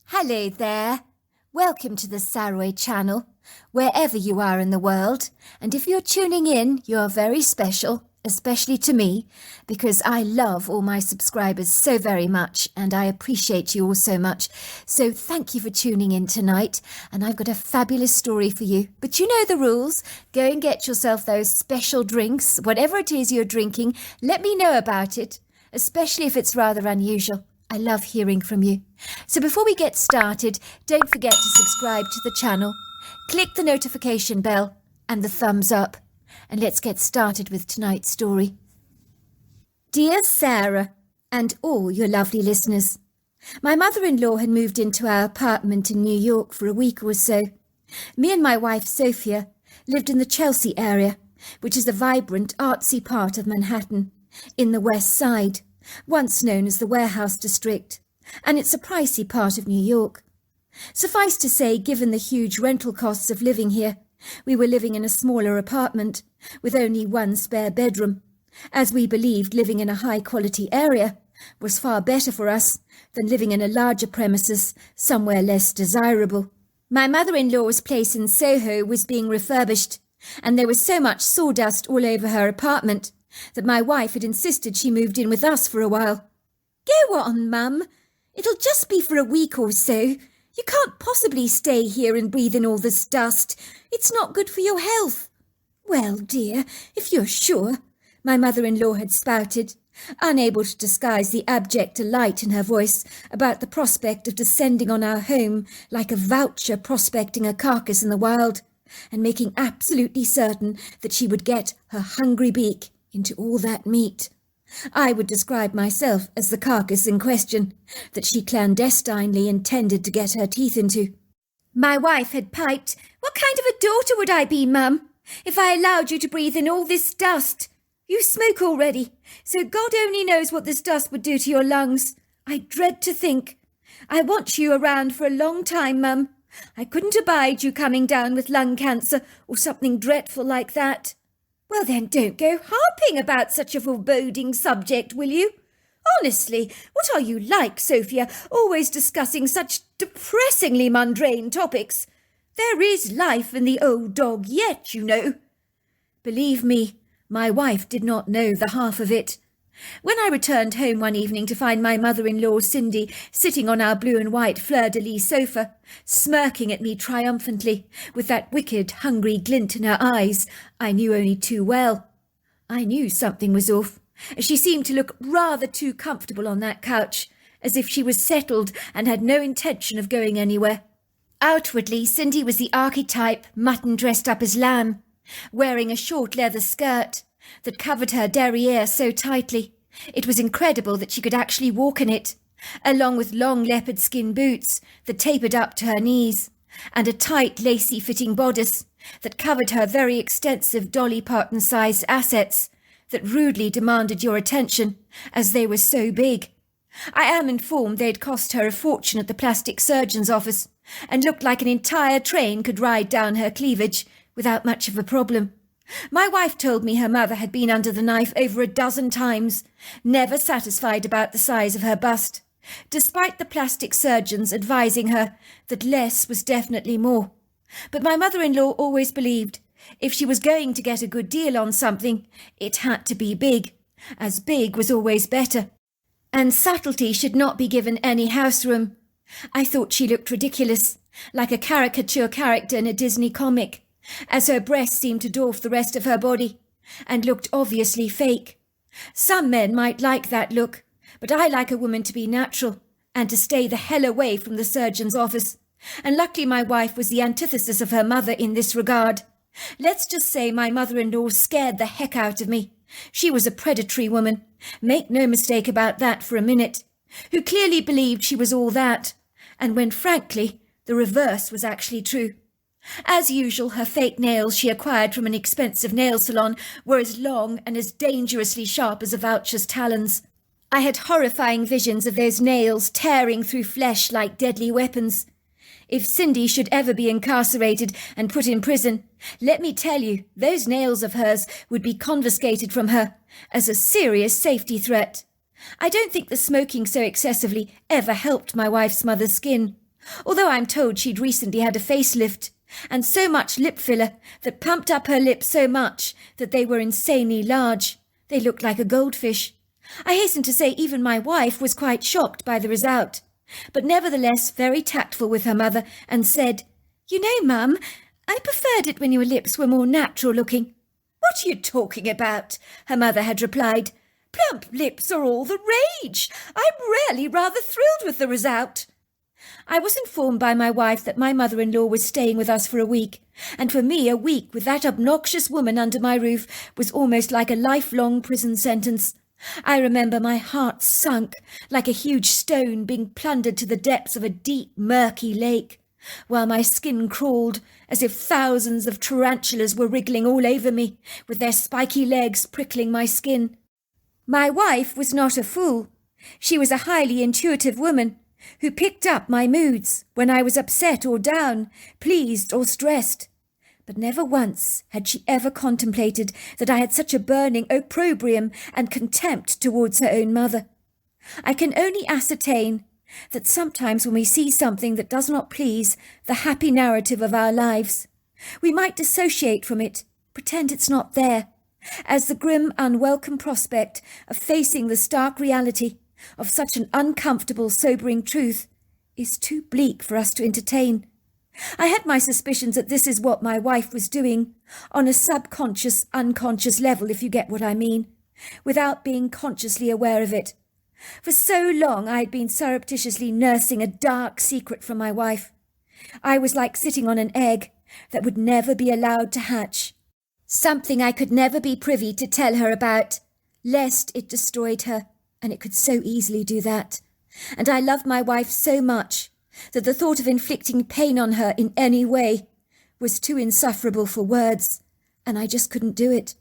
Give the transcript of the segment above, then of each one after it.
Hello there. Welcome to the Saroy channel, wherever you are in the world. And if you're tuning in, you're very special, especially to me, because I love all my subscribers so very much and I appreciate you all so much. So thank you for tuning in tonight. And I've got a fabulous story for you. But you know the rules. Go and get yourself those special drinks. Whatever it is you're drinking, let me know about it, especially if it's rather unusual. I love hearing from you. So before we get started, don't forget to subscribe to the channel, click the notification bell and the thumbs up, and let's get started with tonight's story. Dear Sarah, and all your lovely listeners, my mother-in-law had moved into our apartment in New York for a week or so. Me and my wife Sophia lived in the Chelsea area, which is a vibrant, artsy part of Manhattan, in the West Side, once known as the Warehouse District, and it's a pricey part of New York. Suffice to say, given the huge rental costs of living here, we were living in a smaller apartment with only one spare bedroom, as we believed living in a high-quality area was far better for us than living in a larger premises somewhere less desirable. My mother-in-law's place in Soho was being refurbished, and there was so much sawdust all over her apartment that my wife had insisted she moved in with us for a while. Go on, Mum. It'll just be for a week or so. You can't possibly stay here and breathe in all this dust. It's not good for your health. Well, dear, if you're sure, my mother-in-law had spouted, unable to disguise the abject delight in her voice about the prospect of descending on our home like a vulture prospecting a carcass in the wild, and making absolutely certain that she would get her hungry beak into all that meat. I would describe myself as the carcass in question, that she clandestinely intended to get her teeth into. My wife had piped, "What kind of a daughter would I be, Mum, if I allowed you to breathe in all this dust? You smoke already, so God only knows what this dust would do to your lungs. I dread to think. I want you around for a long time, Mum. I couldn't abide you coming down with lung cancer or something dreadful like that." Well, then don't go harping about such a foreboding subject, will you? Honestly, what are you like, Sophia, always discussing such depressingly mundane topics? There is life in the old dog yet, you know. Believe me, my wife did not know the half of it. When I returned home one evening to find my mother-in-law Cindy sitting on our blue and white fleur-de-lis sofa, smirking at me triumphantly, with that wicked, hungry glint in her eyes I knew only too well, I knew something was off, as she seemed to look rather too comfortable on that couch, as if she was settled and had no intention of going anywhere. Outwardly, Cindy was the archetype mutton dressed up as lamb, wearing a short leather skirt that covered her derriere so tightly it was incredible that she could actually walk in it, along with long leopard skin boots that tapered up to her knees, and a tight lacy-fitting bodice that covered her very extensive Dolly Parton-sized assets that rudely demanded your attention, as they were so big. I am informed they'd cost her a fortune at the plastic surgeon's office, and looked like an entire train could ride down her cleavage without much of a problem. My wife told me her mother had been under the knife over a dozen times, never satisfied about the size of her bust, despite the plastic surgeons advising her that less was definitely more. But my mother-in-law always believed if she was going to get a good deal on something, it had to be big, as big was always better. And subtlety should not be given any house room. I thought she looked ridiculous, like a caricature character in a Disney comic, as her breasts seemed to dwarf the rest of her body, and looked obviously fake. Some men might like that look, but I like a woman to be natural, and to stay the hell away from the surgeon's office, and luckily my wife was the antithesis of her mother in this regard. Let's just say my mother-in-law scared the heck out of me. She was a predatory woman, make no mistake about that for a minute, who clearly believed she was all that, and when frankly the reverse was actually true. As usual, her fake nails she acquired from an expensive nail salon were as long and as dangerously sharp as a vulture's talons. I had horrifying visions of those nails tearing through flesh like deadly weapons. If Cindy should ever be incarcerated and put in prison, let me tell you, those nails of hers would be confiscated from her as a serious safety threat. I don't think the smoking so excessively ever helped my wife's mother's skin, although I'm told she'd recently had a facelift, and so much lip filler that pumped up her lips so much that they were insanely large. They looked like a goldfish. I hasten to say even my wife was quite shocked by the result, but nevertheless very tactful with her mother, and said, "You know, Mum, I preferred it when your lips were more natural looking." "What are you talking about?" her mother had replied. "Plump lips are all the rage. I'm really rather thrilled with the result." I was informed by my wife that my mother-in-law was staying with us for a week, and for me a week with that obnoxious woman under my roof was almost like a lifelong prison sentence. I remember my heart sunk like a huge stone being plundered to the depths of a deep, murky lake, while my skin crawled as if thousands of tarantulas were wriggling all over me, with their spiky legs prickling my skin. My wife was not a fool. She was a highly intuitive woman who picked up my moods when I was upset or down, pleased or stressed. But never once had she ever contemplated that I had such a burning opprobrium and contempt towards her own mother. I can only ascertain that sometimes when we see something that does not please the happy narrative of our lives, we might dissociate from it, pretend it's not there, as the grim, unwelcome prospect of facing the stark reality of such an uncomfortable, sobering truth is too bleak for us to entertain. I had my suspicions that this is what my wife was doing, on a subconscious, unconscious level, if you get what I mean, without being consciously aware of it. For so long I had been surreptitiously nursing a dark secret from my wife. I was like sitting on an egg that would never be allowed to hatch, something I could never be privy to tell her about, lest it destroyed her, and it could so easily do that. And I loved my wife so much that the thought of inflicting pain on her in any way was too insufferable for words, and I just couldn't do it.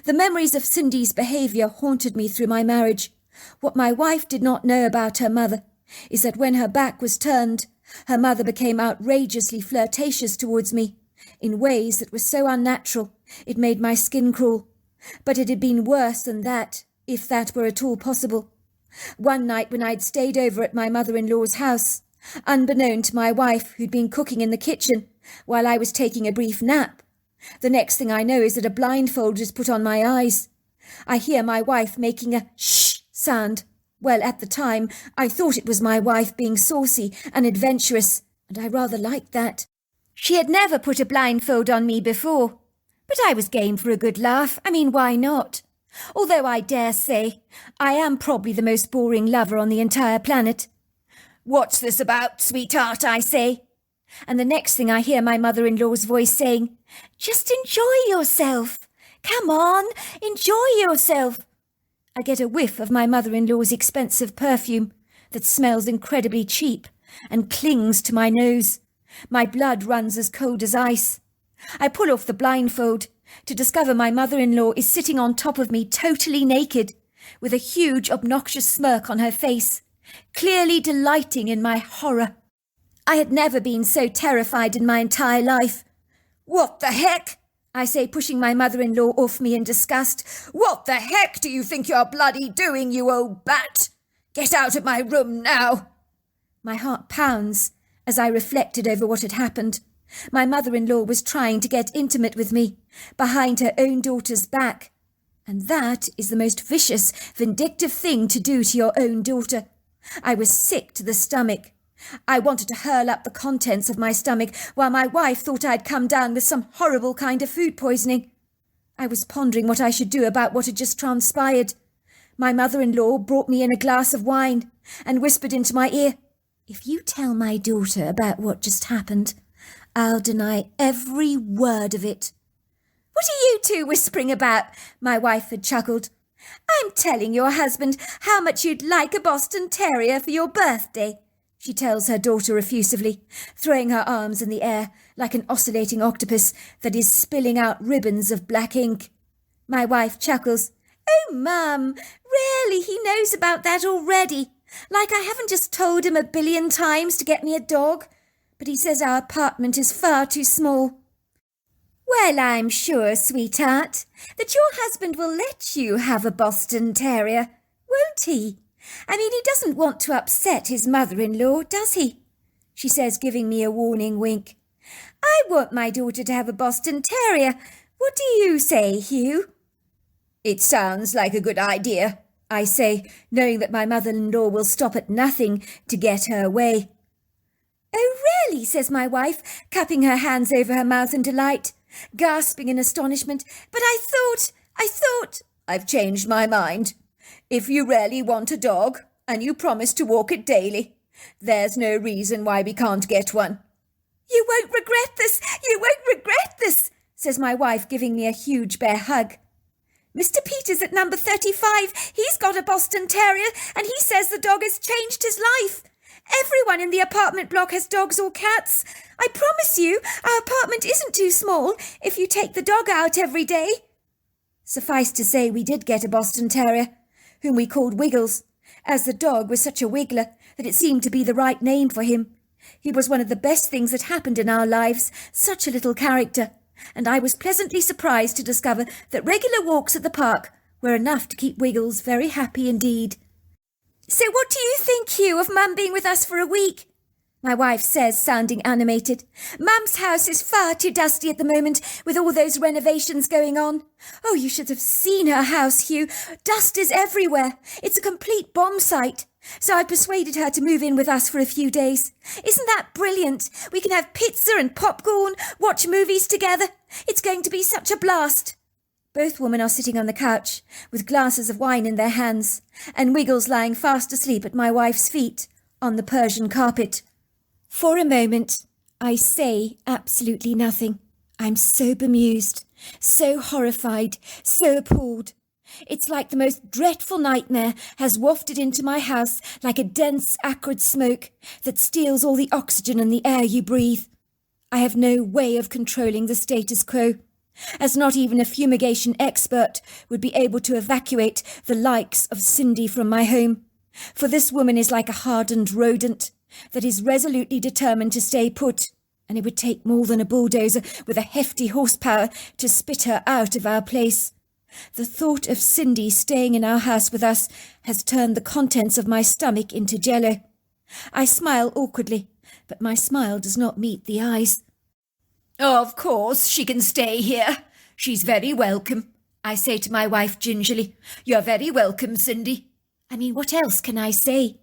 The memories of Cindy's behaviour haunted me through my marriage. What my wife did not know about her mother is that when her back was turned, her mother became outrageously flirtatious towards me, in ways that were so unnatural it made my skin crawl. But it had been worse than that, if that were at all possible. One night when I'd stayed over at my mother-in-law's house, unbeknown to my wife who'd been cooking in the kitchen while I was taking a brief nap, the next thing I know is that a blindfold is put on my eyes. I hear my wife making a shh sound. Well, at the time, I thought it was my wife being saucy and adventurous, and I rather liked that. She had never put a blindfold on me before, but I was game for a good laugh. I mean, why not? Although I dare say I am probably the most boring lover on the entire planet. "What's this about, sweetheart?" I say. And the next thing I hear my mother-in-law's voice saying, "Just enjoy yourself. Come on, enjoy yourself." I get a whiff of my mother-in-law's expensive perfume that smells incredibly cheap and clings to my nose. My blood runs as cold as ice. I pull off the blindfold to discover my mother-in-law is sitting on top of me totally naked, with a huge obnoxious smirk on her face, clearly delighting in my horror. I had never been so terrified in my entire life. "What the heck?" I say, pushing my mother-in-law off me in disgust. "What the heck do you think you're bloody doing, you old bat? Get out of my room now." My heart pounds as I reflected over what had happened. My mother-in-law was trying to get intimate with me, behind her own daughter's back. And that is the most vicious, vindictive thing to do to your own daughter. I was sick to the stomach. I wanted to hurl up the contents of my stomach, while my wife thought I'd come down with some horrible kind of food poisoning. I was pondering what I should do about what had just transpired. My mother-in-law brought me in a glass of wine and whispered into my ear, "If you tell my daughter about what just happened, I'll deny every word of it." "What are you two whispering about?" my wife had chuckled. "I'm telling your husband how much you'd like a Boston Terrier for your birthday," she tells her daughter effusively, throwing her arms in the air like an oscillating octopus that is spilling out ribbons of black ink. My wife chuckles. "Oh, Mum, really, he knows about that already. Like I haven't just told him 1,000,000,000 times to get me a dog. But he says our apartment is far too small." "Well, I'm sure, sweetheart, that your husband will let you have a Boston Terrier, won't he? I mean, he doesn't want to upset his mother-in-law, does he?" she says, giving me a warning wink. I want my daughter to have a Boston Terrier. What do you say, Hugh? It sounds like a good idea, I say, knowing that my mother-in-law will stop at nothing to get her way. Oh, really, says my wife, cupping her hands over her mouth in delight, gasping in astonishment. But I thought... I've changed my mind. If you really want a dog, and you promise to walk it daily, there's no reason why we can't get one. You won't regret this, says my wife, giving me a huge bear hug. Mr. Peters at number 35, he's got a Boston Terrier, and he says the dog has changed his life. Everyone in the apartment block has dogs or cats. I promise you, our apartment isn't too small if you take the dog out every day. Suffice to say, we did get a Boston Terrier, whom we called Wiggles, as the dog was such a wiggler that it seemed to be the right name for him. He was one of the best things that happened in our lives, such a little character, and I was pleasantly surprised to discover that regular walks at the park were enough to keep Wiggles very happy indeed. So what do you think, Hugh, of Mum being with us for a week? My wife says, sounding animated. Mum's house is far too dusty at the moment, with all those renovations going on. Oh, you should have seen her house, Hugh. Dust is everywhere. It's a complete bomb site. So I persuaded her to move in with us for a few days. Isn't that brilliant? We can have pizza and popcorn, watch movies together. It's going to be such a blast. Both women are sitting on the couch, with glasses of wine in their hands, and Wiggles lying fast asleep at my wife's feet, on the Persian carpet. For a moment, I say absolutely nothing. I'm so bemused, so horrified, so appalled. It's like the most dreadful nightmare has wafted into my house like a dense, acrid smoke that steals all the oxygen and the air you breathe. I have no way of controlling the status quo, as not even a fumigation expert would be able to evacuate the likes of Cindy from my home. For this woman is like a hardened rodent that is resolutely determined to stay put, and it would take more than a bulldozer with a hefty horsepower to spit her out of our place. The thought of Cindy staying in our house with us has turned the contents of my stomach into jello. I smile awkwardly, but my smile does not meet the eyes. Of course she can stay here. She's very welcome, I say to my wife gingerly. You're very welcome, Cindy. I mean, what else can I say?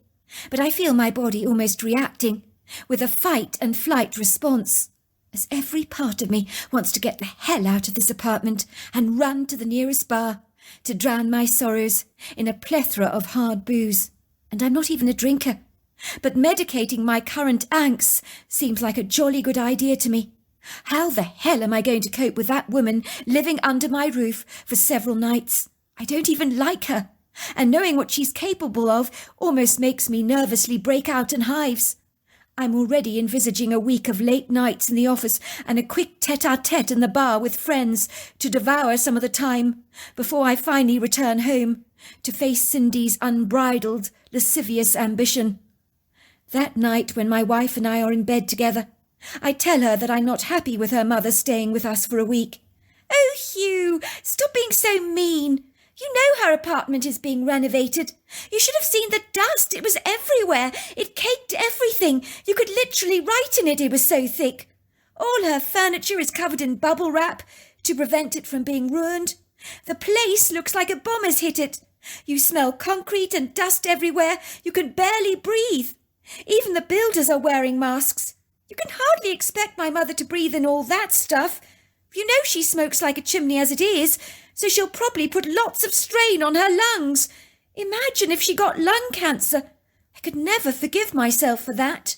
But I feel my body almost reacting, with a fight and flight response, as every part of me wants to get the hell out of this apartment and run to the nearest bar to drown my sorrows in a plethora of hard booze. And I'm not even a drinker, but medicating my current angst seems like a jolly good idea to me. How the hell am I going to cope with that woman living under my roof for several nights? I don't even like her, and knowing what she's capable of almost makes me nervously break out in hives. I'm already envisaging a week of late nights in the office and a quick tete-a-tete in the bar with friends to devour some of the time before I finally return home to face Cindy's unbridled, lascivious ambition. That night when my wife and I are in bed together, I tell her that I'm not happy with her mother staying with us for a week. Oh, Hugh, stop being so mean. You know her apartment is being renovated. You should have seen the dust. It was everywhere. It caked everything. You could literally write in it. It was so thick. All her furniture is covered in bubble wrap to prevent it from being ruined. The place looks like a bomb has hit it. You smell concrete and dust everywhere. You can barely breathe. Even the builders are wearing masks. You can hardly expect my mother to breathe in all that stuff. You know she smokes like a chimney as it is, so she'll probably put lots of strain on her lungs. Imagine if she got lung cancer. I could never forgive myself for that.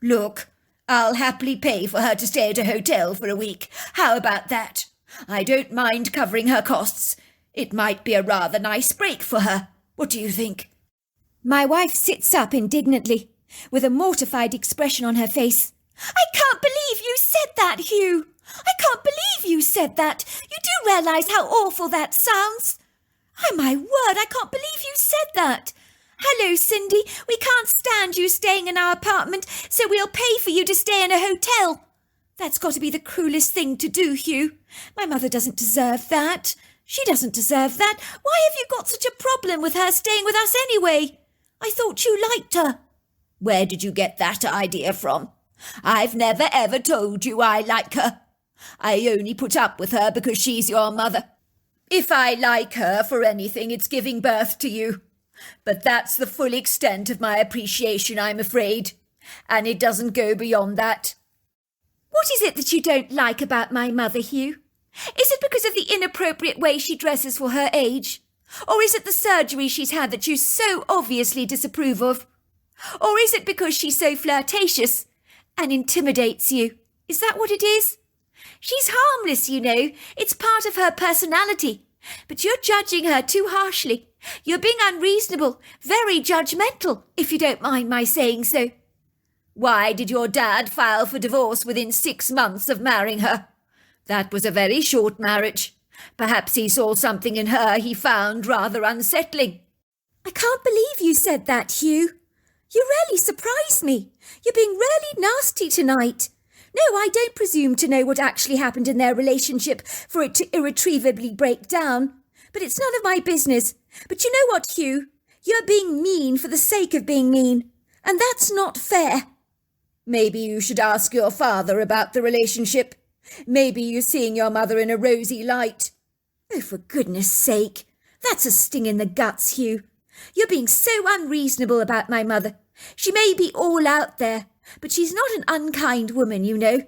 Look, I'll happily pay for her to stay at a hotel for a week. How about that? I don't mind covering her costs. It might be a rather nice break for her. What do you think? My wife sits up indignantly, with a mortified expression on her face. I can't believe you said that, Hugh. I can't believe you said that. You do realise how awful that sounds? Oh, my word, I can't believe you said that. Hello, Cindy. We can't stand you staying in our apartment, so we'll pay for you to stay in a hotel. That's got to be the cruelest thing to do, Hugh. My mother doesn't deserve that. She doesn't deserve that. Why have you got such a problem with her staying with us anyway? I thought you liked her. Where did you get that idea from? I've never ever told you I like her. I only put up with her because she's your mother. If I like her for anything, it's giving birth to you. But that's the full extent of my appreciation, I'm afraid. And it doesn't go beyond that. What is it that you don't like about my mother, Hugh? Is it because of the inappropriate way she dresses for her age? Or is it the surgery she's had that you so obviously disapprove of? Or is it because she's so flirtatious and intimidates you? Is that what it is? She's harmless, you know. It's part of her personality. But you're judging her too harshly. You're being unreasonable, very judgmental, if you don't mind my saying so. Why did your dad file for divorce within 6 months of marrying her? That was a very short marriage. Perhaps he saw something in her he found rather unsettling. I can't believe you said that, Hugh. You really surprised me. You're being really nasty tonight. No, I don't presume to know what actually happened in their relationship for it to irretrievably break down. But it's none of my business. But you know what, Hugh? You're being mean for the sake of being mean. And that's not fair. Maybe you should ask your father about the relationship. Maybe you're seeing your mother in a rosy light. Oh, for goodness sake. That's a sting in the guts, Hugh. You're being so unreasonable about my mother. She may be all out there, but she's not an unkind woman, you know.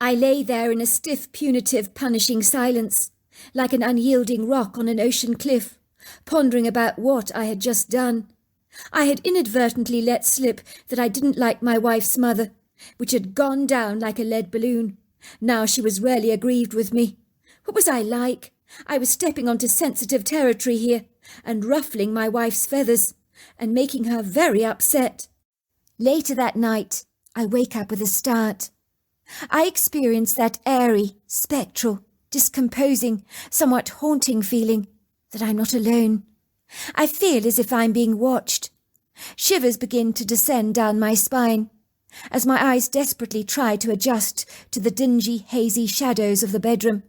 I lay there in a stiff, punitive, punishing silence, like an unyielding rock on an ocean cliff, pondering about what I had just done. I had inadvertently let slip that I didn't like my wife's mother, which had gone down like a lead balloon. Now she was rarely aggrieved with me. What was I like? I was stepping onto sensitive territory here, and ruffling my wife's feathers, and making her very upset. Later that night, I wake up with a start. I experience that airy, spectral, discomposing, somewhat haunting feeling that I'm not alone. I feel as if I'm being watched. Shivers begin to descend down my spine, as my eyes desperately try to adjust to the dingy, hazy shadows of the bedroom,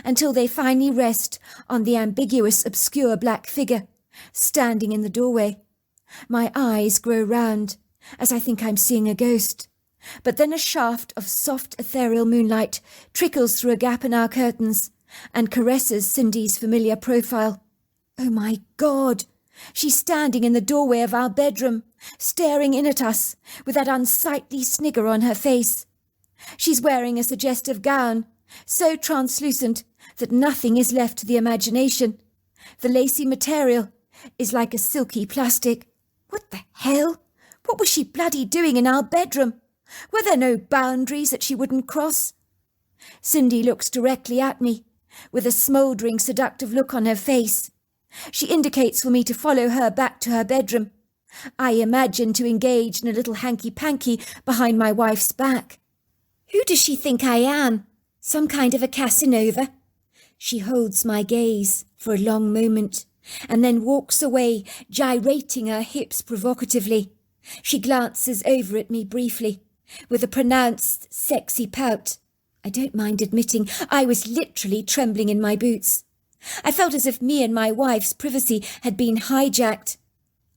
until they finally rest on the ambiguous, obscure black figure standing in the doorway. My eyes grow round, as I think I'm seeing a ghost. But then a shaft of soft, ethereal moonlight trickles through a gap in our curtains and caresses Cindy's familiar profile. Oh, my God! She's standing in the doorway of our bedroom, staring in at us, with that unsightly snigger on her face. She's wearing a suggestive gown, so translucent that nothing is left to the imagination. The lacy material is like a silky plastic. What the hell? What was she bloody doing in our bedroom? Were there no boundaries that she wouldn't cross? Cindy looks directly at me, with a smouldering, seductive look on her face. She indicates for me to follow her back to her bedroom. I imagine to engage in a little hanky-panky behind my wife's back. Who does she think I am? Some kind of a Casanova? She holds my gaze for a long moment, and then walks away, gyrating her hips provocatively. She glances over at me briefly, with a pronounced, sexy pout. I don't mind admitting I was literally trembling in my boots. I felt as if me and my wife's privacy had been hijacked.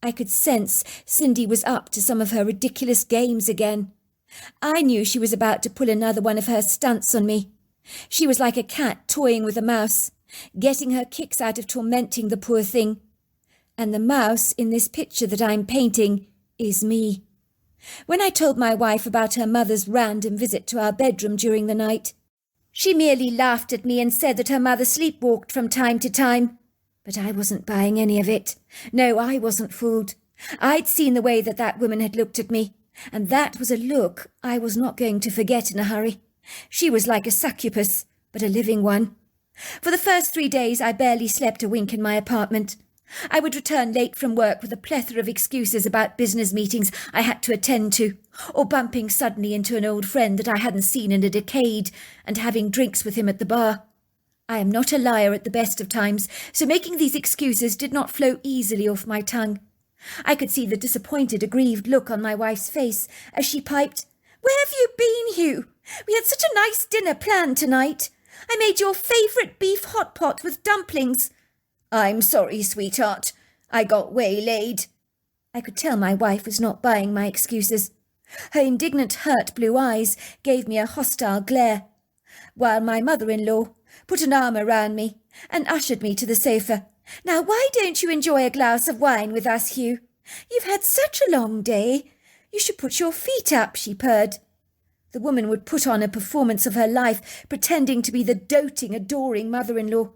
I could sense Cindy was up to some of her ridiculous games again. I knew she was about to pull another one of her stunts on me. She was like a cat toying with a mouse, getting her kicks out of tormenting the poor thing. And the mouse in this picture that I'm painting is me. When I told my wife about her mother's random visit to our bedroom during the night, she merely laughed at me and said that her mother sleepwalked from time to time. But I wasn't buying any of it. No, I wasn't fooled. I'd seen the way that woman had looked at me, and that was a look I was not going to forget in a hurry. She was like a succubus, but a living one. For the first 3 days I barely slept a wink in my apartment. I would return late from work with a plethora of excuses about business meetings I had to attend to, or bumping suddenly into an old friend that I hadn't seen in a decade and having drinks with him at the bar. I am not a liar at the best of times, so making these excuses did not flow easily off my tongue. I could see the disappointed, aggrieved look on my wife's face as she piped, "Where have you been, Hugh? We had such a nice dinner planned tonight. I made your favourite beef hot pot with dumplings." "I'm sorry, sweetheart. I got waylaid." I could tell my wife was not buying my excuses. Her indignant, hurt blue eyes gave me a hostile glare, while my mother-in-law put an arm around me and ushered me to the sofa. "Now, why don't you enjoy a glass of wine with us, Hugh? You've had such a long day. You should put your feet up," she purred. The woman would put on a performance of her life, pretending to be the doting, adoring mother-in-law.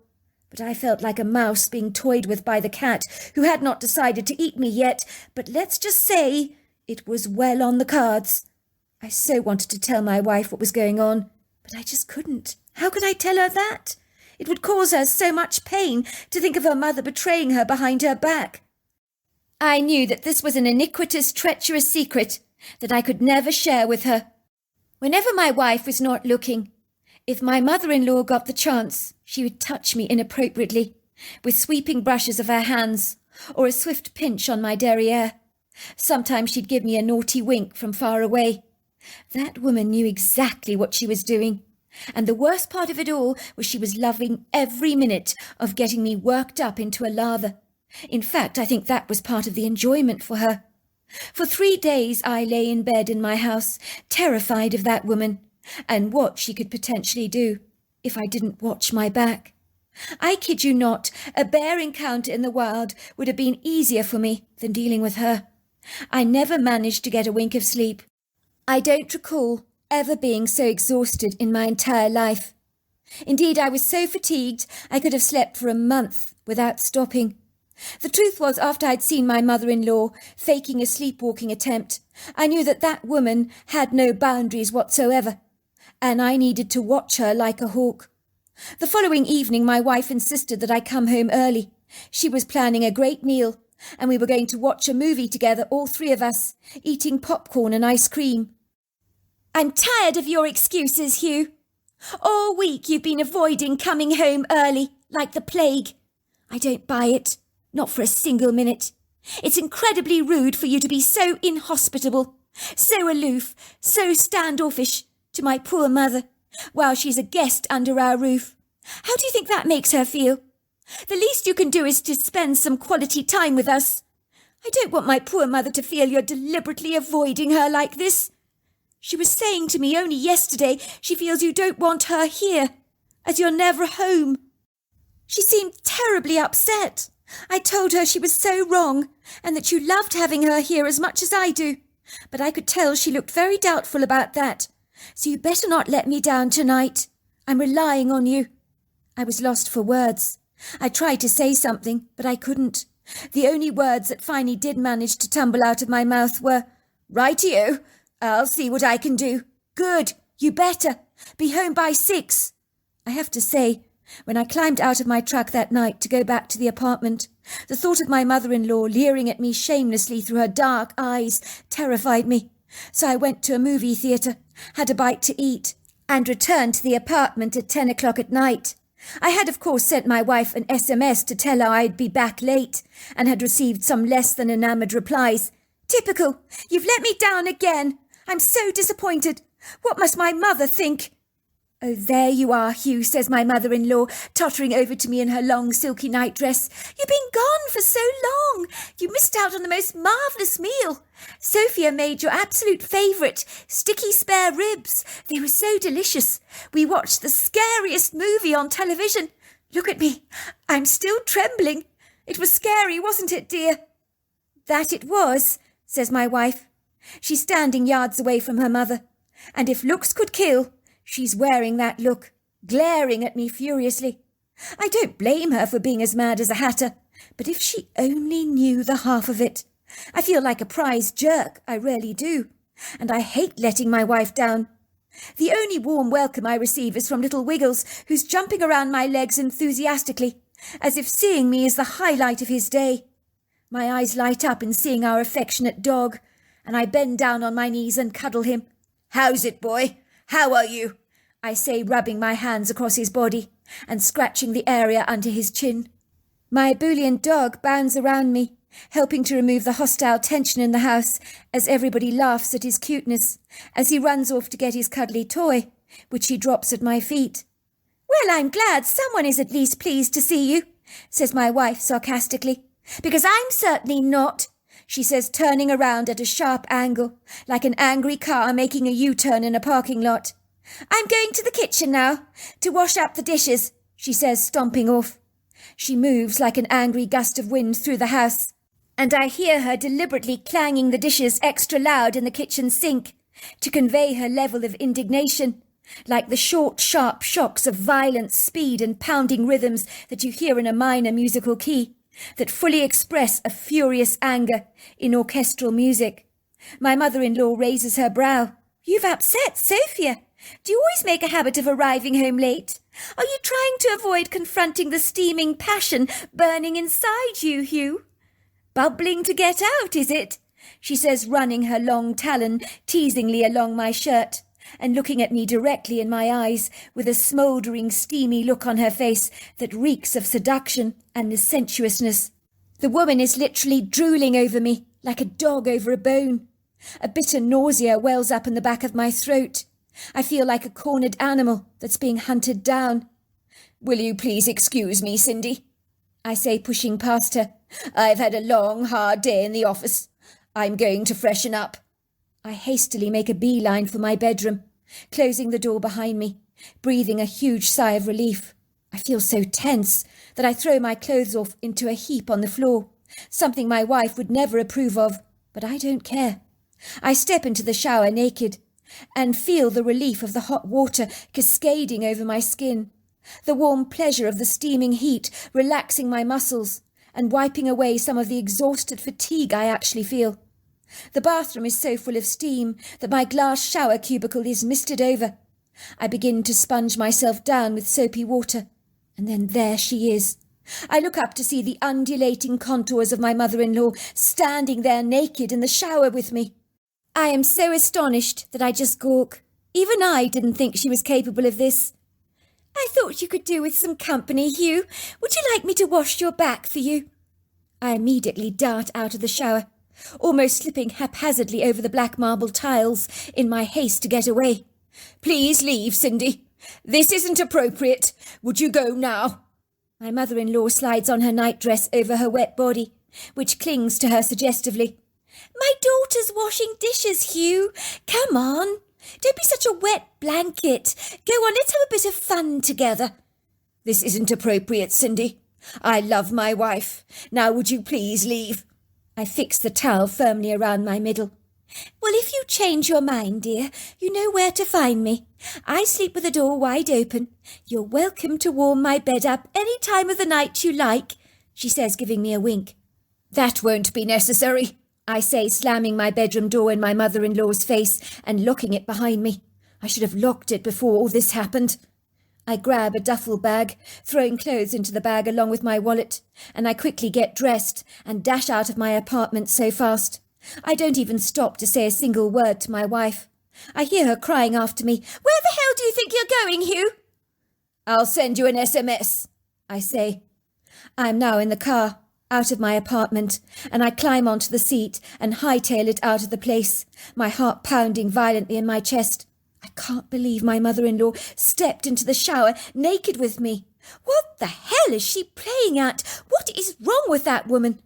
But I felt like a mouse being toyed with by the cat, who had not decided to eat me yet, but let's just say it was well on the cards. I so wanted to tell my wife what was going on, but I just couldn't. How could I tell her that? It would cause her so much pain to think of her mother betraying her behind her back. I knew that this was an iniquitous, treacherous secret that I could never share with her. Whenever my wife was not looking, if my mother-in-law got the chance, she would touch me inappropriately, with sweeping brushes of her hands, or a swift pinch on my derriere. Sometimes she'd give me a naughty wink from far away. That woman knew exactly what she was doing, and the worst part of it all was she was loving every minute of getting me worked up into a lather. In fact, I think that was part of the enjoyment for her. For 3 days I lay in bed in my house, terrified of that woman, and what she could potentially do if I didn't watch my back. I kid you not, a bear encounter in the wild would have been easier for me than dealing with her. I never managed to get a wink of sleep. I don't recall ever being so exhausted in my entire life. Indeed, I was so fatigued I could have slept for a month without stopping. The truth was, after I'd seen my mother-in-law faking a sleepwalking attempt, I knew that that woman had no boundaries whatsoever, and I needed to watch her like a hawk. The following evening my wife insisted that I come home early. She was planning a great meal, and we were going to watch a movie together, all 3 of us, eating popcorn and ice cream. "I'm tired of your excuses, Hugh. All week you've been avoiding coming home early, like the plague. I don't buy it. Not for a single minute. It's incredibly rude for you to be so inhospitable, so aloof, so standoffish to my poor mother, while she's a guest under our roof. How do you think that makes her feel? The least you can do is to spend some quality time with us. I don't want my poor mother to feel you're deliberately avoiding her like this. She was saying to me only yesterday she feels you don't want her here, as you're never home. She seemed terribly upset. I told her she was so wrong, and that you loved having her here as much as I do, but I could tell she looked very doubtful about that. So you better not let me down tonight. I'm relying on you." I was lost for words. I tried to say something, but I couldn't. The only words that finally did manage to tumble out of my mouth were, "Rightio, I'll see what I can do." "Good, you better. Be home by 6. I have to say, when I climbed out of my truck that night to go back to the apartment, the thought of my mother-in-law leering at me shamelessly through her dark eyes terrified me. So I went to a movie theatre, had a bite to eat, and returned to the apartment at 10 o'clock at night. I had, of course, sent my wife an SMS to tell her I'd be back late, and had received some less than enamoured replies. "Typical! You've let me down again! I'm so disappointed! What must my mother think?" "Oh, there you are, Hugh," says my mother-in-law, tottering over to me in her long silky nightdress. "You've been gone for so long. You missed out on the most marvellous meal. Sophia made your absolute favourite, sticky spare ribs. They were so delicious. We watched the scariest movie on television. Look at me. I'm still trembling. It was scary, wasn't it, dear?" "That it was," says my wife. She's standing yards away from her mother, and if looks could kill, she's wearing that look, glaring at me furiously. I don't blame her for being as mad as a hatter, but if she only knew the half of it. I feel like a prize jerk, I really do, and I hate letting my wife down. The only warm welcome I receive is from little Wiggles, who's jumping around my legs enthusiastically, as if seeing me is the highlight of his day. My eyes light up in seeing our affectionate dog, and I bend down on my knees and cuddle him. "How's it, boy? How are you?" I say, rubbing my hands across his body and scratching the area under his chin. My ebullient dog bounds around me, helping to remove the hostile tension in the house as everybody laughs at his cuteness, as he runs off to get his cuddly toy, which he drops at my feet. "Well, I'm glad someone is at least pleased to see you," says my wife sarcastically, "because I'm certainly not. she says, turning around at a sharp angle, like an angry car making a U-turn in a parking lot. I'm going to the kitchen now, to wash up the dishes, she says, stomping off. She moves like an angry gust of wind through the house, and I hear her deliberately clanging the dishes extra loud in the kitchen sink to convey her level of indignation, like the short, sharp shocks of violent speed and pounding rhythms that you hear in a minor musical key, that fully express a furious anger in orchestral music. My mother-in-law raises her brow. You've upset Sophia. Do you always make a habit of arriving home late? Are you trying to avoid confronting the steaming passion burning inside you, Hugh? Bubbling to get out, is it? She says, running her long talon teasingly along my shirt and looking at me directly in my eyes with a smouldering, steamy look on her face that reeks of seduction and licentiousness. The woman is literally drooling over me like a dog over a bone. A bitter nausea wells up in the back of my throat. I feel like a cornered animal that's being hunted down. Will you please excuse me, Cindy? I say, pushing past her. I've had a long, hard day in the office. I'm going to freshen up. I hastily make a beeline for my bedroom, closing the door behind me, breathing a huge sigh of relief. I feel so tense that I throw my clothes off into a heap on the floor, something my wife would never approve of, but I don't care. I step into the shower naked and feel the relief of the hot water cascading over my skin, the warm pleasure of the steaming heat relaxing my muscles and wiping away some of the exhausted fatigue I actually feel. The bathroom is so full of steam that my glass shower cubicle is misted over. I begin to sponge myself down with soapy water, and then there she is. I look up to see the undulating contours of my mother-in-law standing there naked in the shower with me. I am so astonished that I just gawk. Even I didn't think she was capable of this. I thought you could do with some company, Hugh. Would you like me to wash your back for you? I immediately dart out of the shower, almost slipping haphazardly over the black marble tiles in my haste to get away. Please leave, Cindy. This isn't appropriate. Would you go now? My mother-in-law slides on her nightdress over her wet body, which clings to her suggestively. My daughter's washing dishes, Hugh. Come on. Don't be such a wet blanket. Go on, let's have a bit of fun together. This isn't appropriate, Cindy. I love my wife. Now would you please leave? I fix the towel firmly around my middle. Well, if you change your mind, dear, you know where to find me. I sleep with the door wide open. You're welcome to warm my bed up any time of the night you like, she says, giving me a wink. That won't be necessary, I say, slamming my bedroom door in my mother-in-law's face and locking it behind me. I should have locked it before all this happened. I grab a duffel bag, throwing clothes into the bag along with my wallet, and I quickly get dressed and dash out of my apartment so fast. I don't even stop to say a single word to my wife. I hear her crying after me. Where the hell do you think you're going, Hugh? I'll send you an SMS, I say. I am now in the car, out of my apartment, and I climb onto the seat and hightail it out of the place, my heart pounding violently in my chest. I can't believe my mother-in-law stepped into the shower naked with me. What the hell is she playing at? What is wrong with that woman?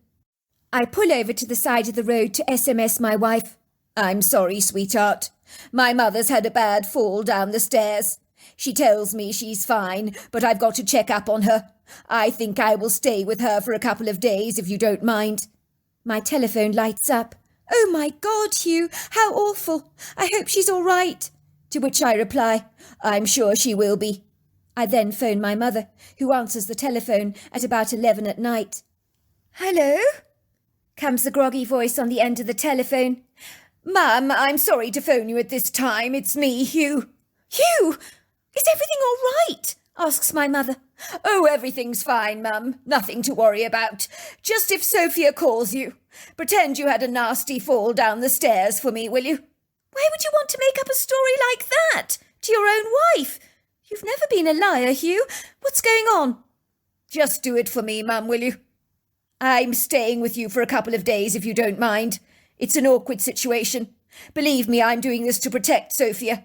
I pull over to the side of the road to SMS my wife. I'm sorry, sweetheart. My mother's had a bad fall down the stairs. She tells me she's fine, but I've got to check up on her. I think I will stay with her for a couple of days, if you don't mind. My telephone lights up. Oh my God, Hugh, how awful. I hope she's all right. To which I reply, I'm sure she will be. I then phone my mother, who answers the telephone at about 11 at night. Hello? Comes the groggy voice on the end of the telephone. Mum, I'm sorry to phone you at this time. It's me, Hugh. Hugh, is everything all right? Asks my mother. Oh, everything's fine, Mum. Nothing to worry about. Just if Sophia calls you, pretend you had a nasty fall down the stairs for me, will you? Why would you want to make up a story like that to your own wife? You've never been a liar, Hugh. What's going on? Just do it for me, Mum, will you? I'm staying with you for a couple of days, if you don't mind. It's an awkward situation. Believe me, I'm doing this to protect Sophia.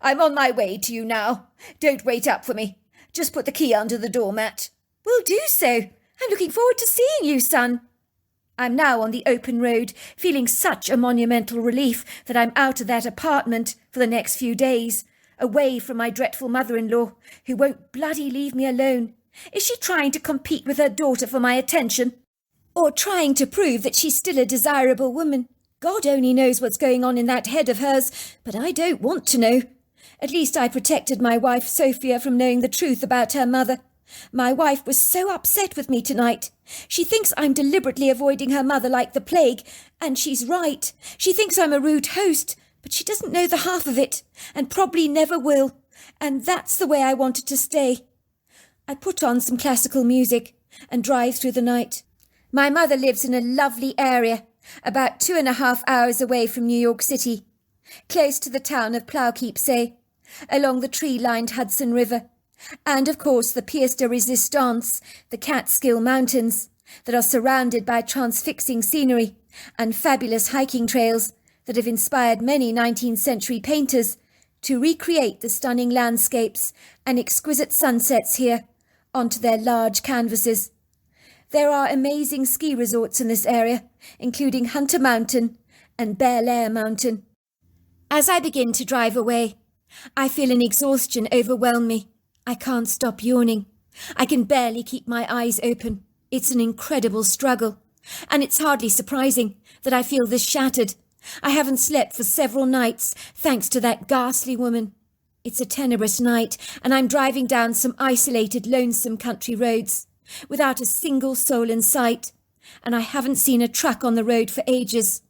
I'm on my way to you now. Don't wait up for me. Just put the key under the doormat. Will do so. I'm looking forward to seeing you, son. I'm now on the open road, feeling such a monumental relief that I'm out of that apartment for the next few days, away from my dreadful mother-in-law, who won't bloody leave me alone. Is she trying to compete with her daughter for my attention? Or trying to prove that she's still a desirable woman? God only knows what's going on in that head of hers, but I don't want to know. At least I protected my wife Sophia from knowing the truth about her mother. My wife was so upset with me tonight. She thinks I'm deliberately avoiding her mother like the plague, and she's right. She thinks I'm a rude host, but she doesn't know the half of it, and probably never will, and that's the way I wanted to stay. I put on some classical music and drive through the night. My mother lives in a lovely area, about 2.5 hours away from New York City, close to the town of Poughkeepsie, along the tree-lined Hudson River, and of course the Pièce de Résistance, the Catskill Mountains, that are surrounded by transfixing scenery and fabulous hiking trails that have inspired many 19th century painters to recreate the stunning landscapes and exquisite sunsets here onto their large canvases. There are amazing ski resorts in this area, including Hunter Mountain and Bel Air Mountain. As I begin to drive away, I feel an exhaustion overwhelm me. I can't stop yawning. I can barely keep my eyes open. It's an incredible struggle. And it's hardly surprising that I feel this shattered. I haven't slept for several nights, thanks to that ghastly woman. It's a tenebrous night, and I'm driving down some isolated, lonesome country roads, without a single soul in sight, and I haven't seen a truck on the road for ages.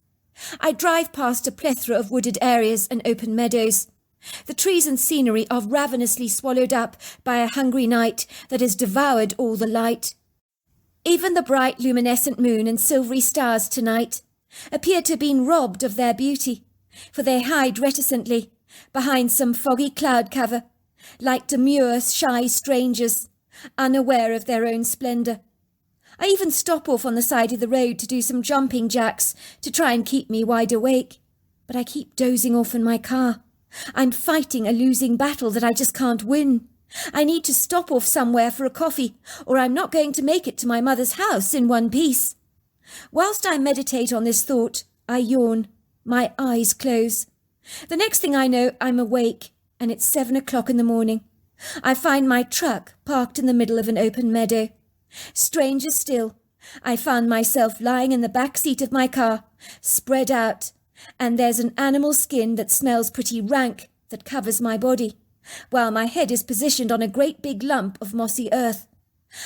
I drive past a plethora of wooded areas and open meadows. The trees and scenery are ravenously swallowed up by a hungry night that has devoured all the light. Even the bright luminescent moon and silvery stars tonight appear to have been robbed of their beauty, for they hide reticently behind some foggy cloud cover, like demure, shy strangers, unaware of their own splendour. I even stop off on the side of the road to do some jumping jacks to try and keep me wide awake, but I keep dozing off in my car. I'm fighting a losing battle that I just can't win. I need to stop off somewhere for a coffee, or I'm not going to make it to my mother's house in one piece. Whilst I meditate on this thought, I yawn. My eyes close. The next thing I know, I'm awake, and it's 7 o'clock in the morning. I find my truck parked in the middle of an open meadow. Stranger still, I found myself lying in the back seat of my car, spread out, and there's an animal skin that smells pretty rank that covers my body, while my head is positioned on a great big lump of mossy earth.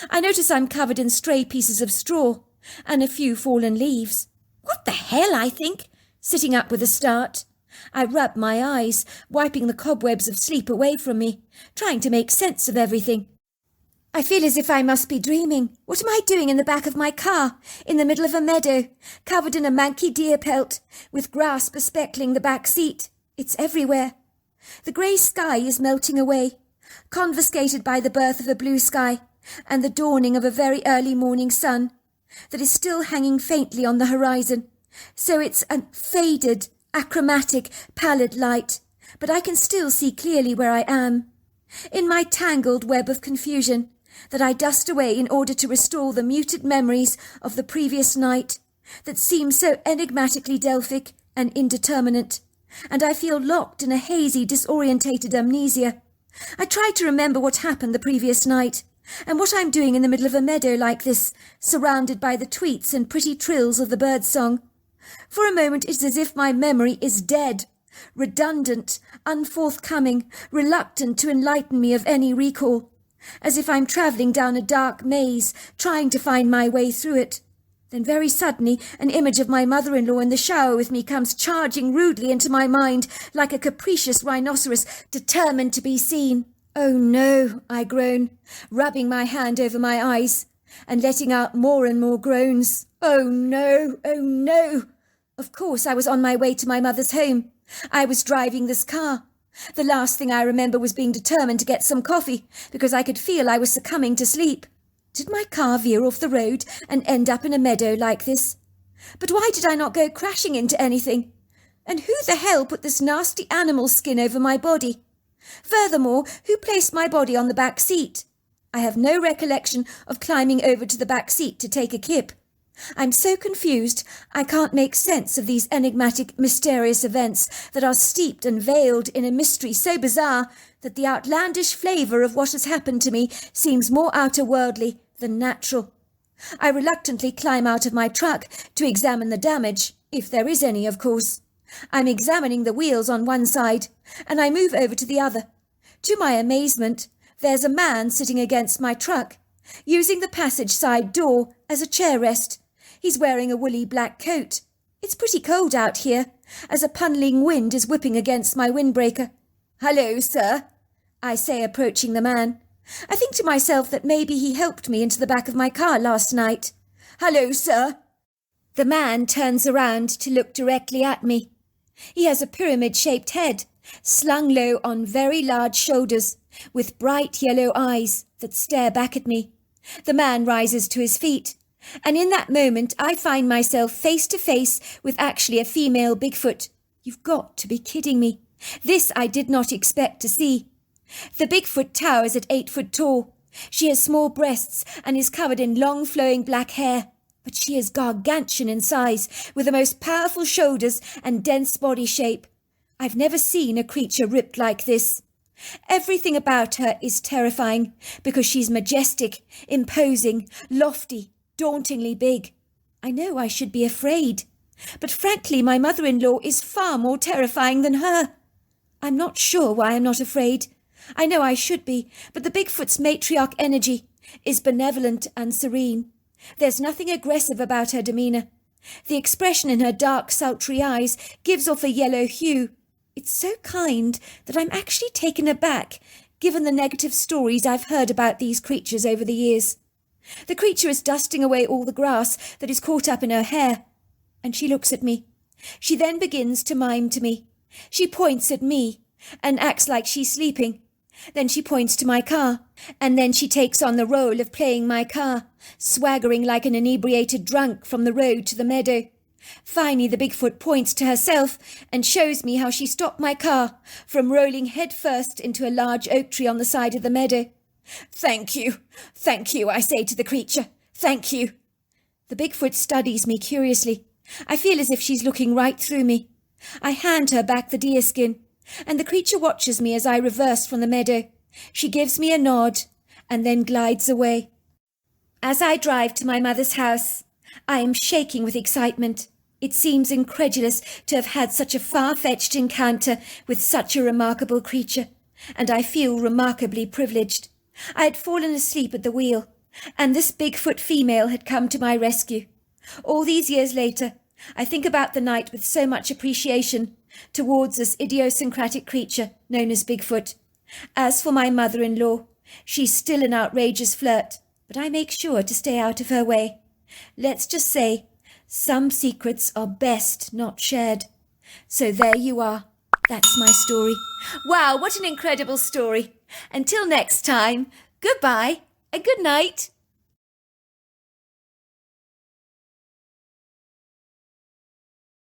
I notice I'm covered in stray pieces of straw and a few fallen leaves. What the hell, I think, sitting up with a start. I rub my eyes, wiping the cobwebs of sleep away from me, trying to make sense of everything. I feel as if I must be dreaming. What am I doing in the back of my car, in the middle of a meadow, covered in a manky deer pelt, with grass bespeckling the back seat? It's everywhere. The grey sky is melting away, confiscated by the birth of a blue sky and the dawning of a very early morning sun that is still hanging faintly on the horizon. So it's a faded, achromatic, pallid light, but I can still see clearly where I am. In my tangled web of confusion, that I dust away in order to restore the muted memories of the previous night that seem so enigmatically Delphic and indeterminate, and I feel locked in a hazy, disorientated amnesia. I try to remember what happened the previous night, and what I'm doing in the middle of a meadow like this, surrounded by the tweets and pretty trills of the birdsong. For a moment it's as if my memory is dead, redundant, unforthcoming, reluctant to enlighten me of any recall, as if I'm travelling down a dark maze, trying to find my way through it. Then very suddenly an image of my mother-in-law in the shower with me comes charging rudely into my mind, like a capricious rhinoceros determined to be seen. Oh no, I groan, rubbing my hand over my eyes and letting out more and more groans. Oh no, oh no. Of course I was on my way to my mother's home. I was driving this car. The last thing I remember was being determined to get some coffee, because I could feel I was succumbing to sleep. Did my car veer off the road and end up in a meadow like this? But why did I not go crashing into anything? And who the hell put this nasty animal skin over my body? Furthermore, who placed my body on the back seat? I have no recollection of climbing over to the back seat to take a kip. I'm so confused, I can't make sense of these enigmatic, mysterious events that are steeped and veiled in a mystery so bizarre that the outlandish flavour of what has happened to me seems more outer-worldly than natural. I reluctantly climb out of my truck to examine the damage, if there is any, of course. I'm examining the wheels on one side, and I move over to the other. To my amazement, there's a man sitting against my truck, using the passage side door as a chair rest. He's wearing a woolly black coat. It's pretty cold out here, as a punneling wind is whipping against my windbreaker. "Hello, sir," I say, approaching the man. I think to myself that maybe he helped me into the back of my car last night. "Hello, sir." The man turns around to look directly at me. He has a pyramid-shaped head, slung low on very large shoulders, with bright yellow eyes that stare back at me. The man rises to his feet, and in that moment I find myself face to face with actually a female Bigfoot. You've got to be kidding me. This I did not expect to see. The Bigfoot towers at 8 foot tall. She has small breasts and is covered in long flowing black hair, but she is gargantuan in size, with the most powerful shoulders and dense body shape. I've never seen a creature ripped like this. Everything about her is terrifying because she's majestic, imposing, lofty, dauntingly big. I know I should be afraid, but frankly my mother-in-law is far more terrifying than her. I'm not sure why I'm not afraid. I know I should be, but the Bigfoot's matriarch energy is benevolent and serene. There's nothing aggressive about her demeanour. The expression in her dark, sultry eyes gives off a yellow hue. It's so kind that I'm actually taken aback, given the negative stories I've heard about these creatures over the years. The creature is dusting away all the grass that is caught up in her hair, and she looks at me. She then begins to mime to me. She points at me and acts like she's sleeping. Then she points to my car, and then she takes on the role of playing my car, swaggering like an inebriated drunk from the road to the meadow. Finally, the Bigfoot points to herself and shows me how she stopped my car from rolling headfirst into a large oak tree on the side of the meadow. Thank you, I say to the creature. Thank you. The Bigfoot studies me curiously. I feel as if she's looking right through me. I hand her back the deerskin, and the creature watches me as I reverse from the meadow. She gives me a nod, and then glides away. As I drive to my mother's house, I am shaking with excitement. It seems incredulous to have had such a far-fetched encounter with such a remarkable creature, and I feel remarkably privileged. I had fallen asleep at the wheel, and this Bigfoot female had come to my rescue. All these years later, I think about the night with so much appreciation towards this idiosyncratic creature known as Bigfoot. As for my mother-in-law, she's still an outrageous flirt, but I make sure to stay out of her way. Let's just say, some secrets are best not shared. So there you are. That's my story. Wow, what an incredible story. Until next time, goodbye and good night.